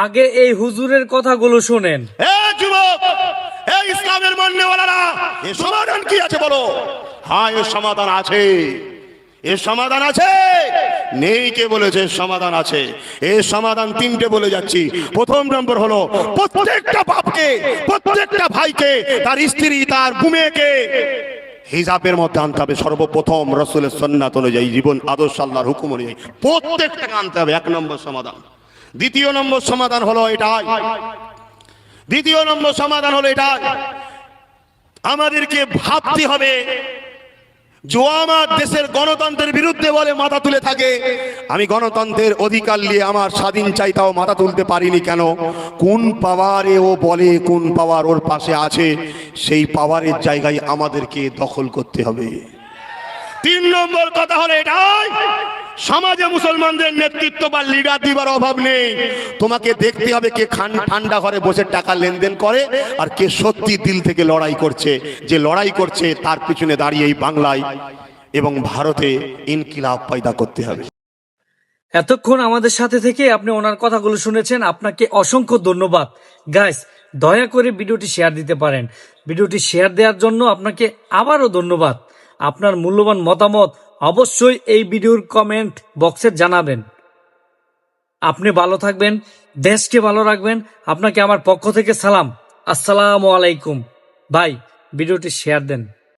আগে এই হুজুরের কথাগুলো শোনেন। যুবক, এই ইসলামের মান্যওয়ালারা, এর সমাধান কি আছে বলো? হ্যাঁ, এর সমাধান আছে। এর সমাধান আছে, নেই কে বলেছে? সমাধান আছে। এর সমাধান তিনটে বলে যাচ্ছি। প্রথম নম্বর হলো, প্রত্যেকটা বাপকে, প্রত্যেকটা ভাইকে, তার স্ত্রী, তার বুমেকে হিজাবের মধ্যে আনতে হবে। সর্বপ্রথম রাসূলের সুন্নাত অনুযায়ী, জীবন আদর্শ, আল্লাহর হুকুম অনুযায়ী প্রত্যেকটাকে আনতে হবে। এক নম্বর সমাধান। দ্বিতীয় নম্বর সমাধান হলো এটাই, দ্বিতীয় নম্বর সমাধান হলো এটাই, আমাদেরকে ভাবতে হবে, যে আমার দেশের গণতন্ত্রের বিরুদ্ধে বলে মাথা তুলে থাকে, আমি গণতন্ত্রের অধিকার নিয়ে আমার স্বাধীন চাই, তাও মাথা তুলতে পারিনি কেন? কোন পাওয়ারে ও বলে, কোন পাওয়ার ওর পাশে আছে, সেই পাওয়ারের জায়গায় আমাদেরকে দখল করতে হবে। তিন নম্বর কথা হলো এটাই, সমাজে মুসলমানদের নেতৃত্ব বা লিডার দিবার অভাব নেই। তোমাকে দেখতে হবে কে ঠান্ডা ঘরে বসে টাকা লেনদেন করে, আর কে সত্যি দিল থেকে লড়াই করছে। যে লড়াই করছে তার পিছনে দাঁড়িয়ে এই বাংলায় এবং ভারতে ইনকিলাব পয়দা করতে হবে। এতক্ষণ আমাদের সাথে থেকে আপনি ওনার কথাগুলো শুনেছেন, আপনাকে অসংখ্য ধন্যবাদ। গাইস, দয়া করে ভিডিওটি শেয়ার দিতে পারেন। ভিডিওটি শেয়ার দেওয়ার জন্য আপনাকে আবারও ধন্যবাদ। আপনার মূল্যবান মতামত অবশ্যই এই ভিডিওর কমেন্ট বক্সে জানাবেন। আপনি ভালো থাকবেন, দেশকে ভালো রাখবেন। আপনাকে আমার পক্ষ থেকে সালাম। আসসালামু আলাইকুম। ভাই, ভিডিওটি শেয়ার দেন।